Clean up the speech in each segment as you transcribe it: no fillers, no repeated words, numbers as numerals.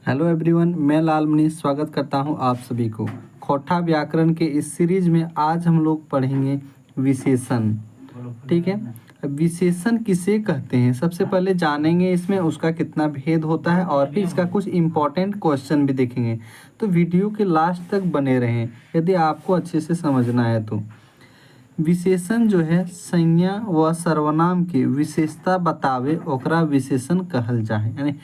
Hello everyone, मैं लाल मनीष स्वागत करता हूं आप सभी को खोटा व्याकरण के इस सीरीज में। आज हम लोग पढ़ेंगे विशेषण। ठीक है, अब विशेषण किसे कहते हैं सबसे पहले जानेंगे, इसमें उसका कितना भेद होता है और फिर इसका कुछ इम्पोर्टेंट क्वेश्चन भी देखेंगे। तो वीडियो के लास्ट तक बने रहें यदि आपको अच्छे से समझना है तो। विशेषण जो है संज्ञा व सर्वनाम की विशेषता बतावे ओकरा विशेषण कहल जाए। यानी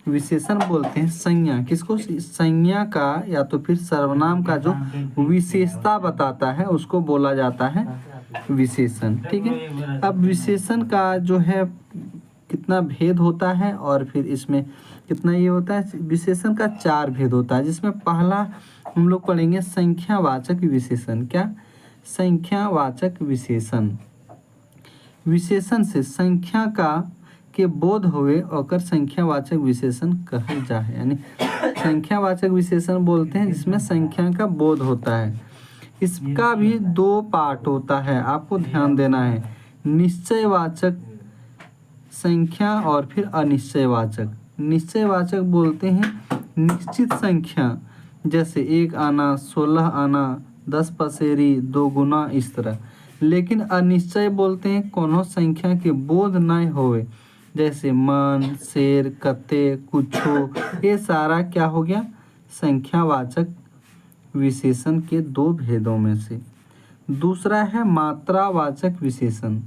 विशेषण बोलते हैं संज्ञा किसको, संज्ञा का या तो फिर सर्वनाम का जो विशेषता बताता है उसको बोला जाता है विशेषण। ठीक है, अब विशेषण का जो है कितना भेद होता है और फिर इसमें कितना ये होता है। विशेषण का 4 भेद होता है, जिसमें पहला हम लोग पढ़ेंगे संख्यावाचक विशेषण। क्या? संख्यावाचक विशेषण। विशेषण से संख्या का के बोध होवे ओकर संख्यावाचक विशेषण कहल जा है। यानी संख्यावाचक विशेषण बोलते हैं जिसमें संख्या का बोध होता है। इसका भी 2 पार्ट होता है, आपको ध्यान देना है। निश्चयवाचक संख्या और फिर अनिश्चयवाचक। निश्चयवाचक बोलते हैं निश्चित संख्या, जैसे 1 आना, 16 आना, 10 पसेरी, 2 गुना, इस तरह। लेकिन अनिश्चय बोलते हैं कोनो संख्या के बोध न होवे, जैसे मन, शेर, कते, कुछो। ये सारा क्या हो गया? संख्यावाचक विशेषण के 2 भेदों में से। दूसरा है मात्रावाचक विशेषण।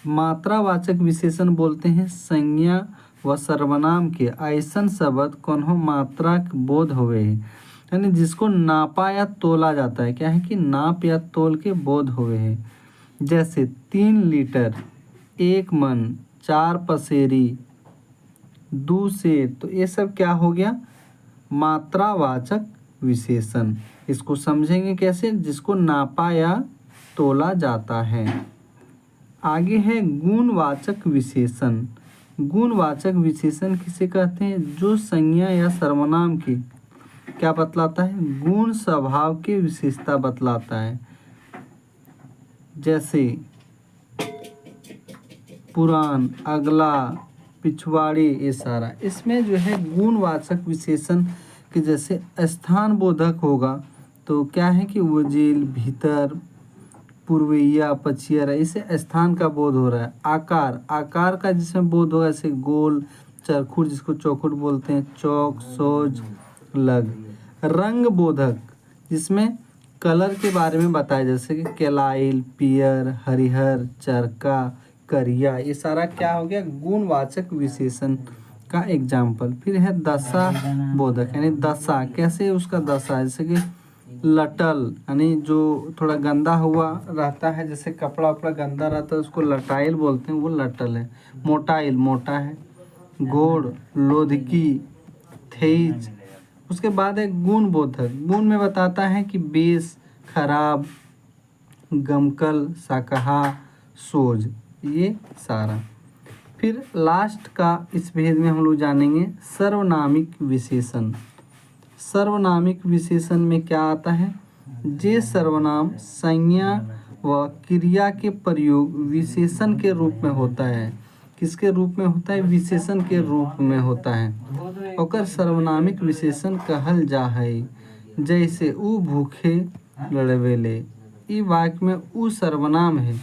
मात्रावाचक विशेषण बोलते हैं संज्ञा व सर्वनाम के ऐसन शब्द कोनो मात्रा के बोध होवे है, यानी जिसको नापा या तोला जाता है। क्या है कि नाप या तोल के बोध हुए हैं, जैसे 3 लीटर, 1 मन, 4 पसेरी, 2 सेर। तो ये सब क्या हो गया? मात्रावाचक विशेषण। इसको समझेंगे कैसे? जिसको नापा या तोला जाता है। आगे है गुणवाचक विशेषण। गुणवाचक विशेषण किसे कहते हैं? जो संज्ञा या सर्वनाम की क्या बतलाता है? गुण स्वभाव के विशेषता बतलाता है, जैसे पुरान, अगला, पिछवाड़ी, ये सारा। इसमें जो है गुणवाचक विशेषण के जैसे स्थान बोधक होगा तो क्या है कि वजील, भीतर, पूर्वैया, पछिया, इसे स्थान का बोध हो रहा है। आकार, आकार का जिसमें बोध होगा, जैसे गोल, चरखुट जिसको चौखुट बोलते हैं, चौक, सोज, लग। रंग बोधक जिसमें कलर के बारे में बताया, जैसे कि केलाइल, पियर, हरिहर, चरका, करिया। ये सारा क्या हो गया? गुणवाचक विशेषण का एग्जाम्पल। फिर है दशा बोधक, यानी दशा कैसे उसका दशा, जैसे कि लटल, यानी जो थोड़ा गंदा हुआ रहता है, जैसे कपड़ा उपड़ा गंदा रहता है उसको लटाइल बोलते हैं, वो लटल है। मोटाइल, मोटा है। गोड़, लोधकी, थेज। उसके बाद है गुण बोधक। गुण में बताता है कि बेस, खराब, गमकल, शाकाहा, सोज, ये सारा। फिर लास्ट का इस भेद में हम लोग जानेंगे सर्वनामिक विशेषण। सर्वनामिक विशेषण में क्या आता है? जे सर्वनाम संज्ञा व क्रिया के प्रयोग विशेषण के रूप में होता है। किसके रूप में होता है? विशेषण के रूप में होता है, ओकर सर्वनामिक विशेषण कहल जा है। जैसे ऊ भूखे लड़वेले, ई वाक्य में ऊ सर्वनाम है,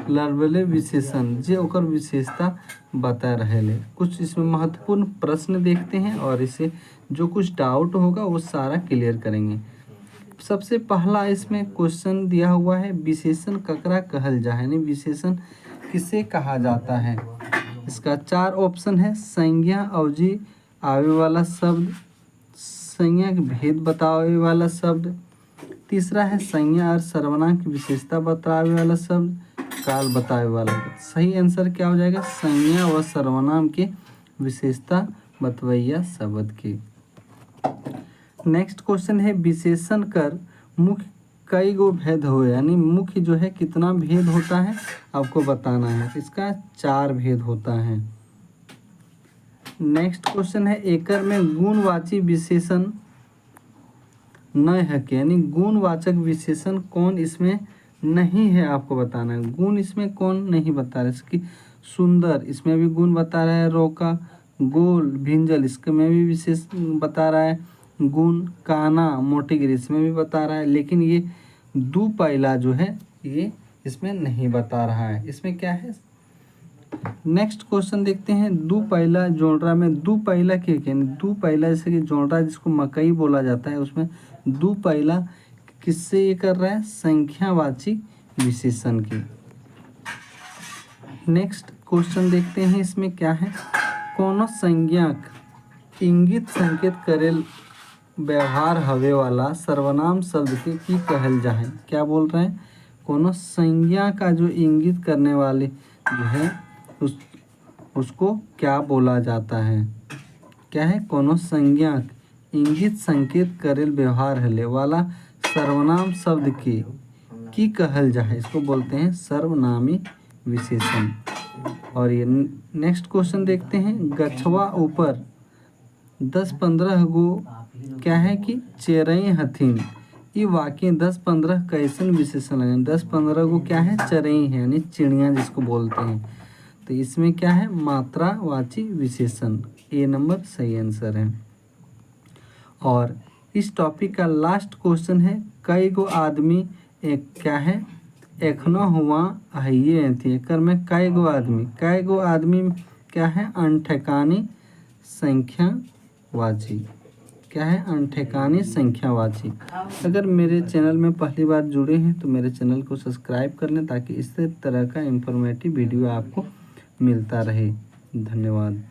लड़वेले विशेषण, जे ओकर विशेषता बता रहेले। कुछ इसमें महत्वपूर्ण प्रश्न देखते हैं और इसे जो कुछ डाउट होगा वो सारा क्लियर करेंगे। सबसे पहला इसमें क्वेश्चन दिया हुआ है, विशेषण ककरा कहल जा है, यानी विशेषण किसे कहा जाता है। इसका 4 ऑप्शन है। संज्ञा अवधि आवे वाला शब्द, संज्ञा के भेद बतावे वाला शब्द, तीसरा है संज्ञा और सर्वनाम की विशेषता बतावे वाला शब्द, काल बतावे वाला। सही आंसर क्या हो जाएगा? संज्ञा व सर्वनाम के विशेषता बतवैया शब्द की। नेक्स्ट क्वेश्चन है विशेषण कर मुख्य कई गो भेद हुए, यानी मुख्य जो है कितना भेद होता है आपको बताना है। इसका 4 भेद होता है। नेक्स्ट क्वेश्चन है एकर में गुणवाची विशेषण न है क्या, यानी गुणवाचक विशेषण कौन इसमें नहीं है आपको बताना है। गुण इसमें कौन नहीं बता रहा है? इसकी सुंदर, इसमें भी गुण बता रहा है। रोका, गोल भिंजल इसके में भी विशेष बता रहा है, गुण काना मोटीगिरी इसमें भी बता रहा है, लेकिन ये दू पहला जो है ये इसमें नहीं बता रहा है। इसमें क्या है, नेक्स्ट क्वेश्चन देखते हैं। दू पहला जोड़रा में दू पहला क्या, दू पहला जैसे कि जोड़रा जिसको मकई बोला जाता है, उसमें दू पहला किससे ये कर रहा है, संख्यावाची विशेषण की। नेक्स्ट क्वेश्चन देखते हैं, इसमें क्या है, कोनो संज्ञक इंगित संकेत करेल व्यवहार हवे वाला सर्वनाम शब्द के की कहल जाए। क्या बोल रहे हैं, कोनो संज्ञा का जो इंगित करने वाले जो है उसको क्या बोला जाता है। क्या है, कोनो संज्ञक इंगित संकेत करेल व्यवहार हले वाला सर्वनाम शब्द के की कहल जाए, इसको बोलते हैं सर्वनामी विशेषण। और ये नेक्स्ट क्वेश्चन देखते हैं, गछवा ऊपर 10-15 गो क्या है कि चेरई हथिन, ये वाक्य 10-15 कैसन विशेषण लगे, 10-15 गो क्या है, चरई है यानी चिड़िया जिसको बोलते हैं। तो इसमें क्या है, मात्रावाची विशेषण, ए नंबर सही आंसर है। और इस टॉपिक का लास्ट क्वेश्चन है, कई गो आदमी एक क्या है, एखनो हुआ हइये थी, एकर में कई गो आदमी क्या है, अनठेकानी संख्यावाची, क्या है, अनठेकानी संख्यावाची। अगर मेरे चैनल में पहली बार जुड़े हैं तो मेरे चैनल को सब्सक्राइब कर लें ताकि इस तरह का इंफॉर्मेटिव वीडियो आपको मिलता रहे। धन्यवाद।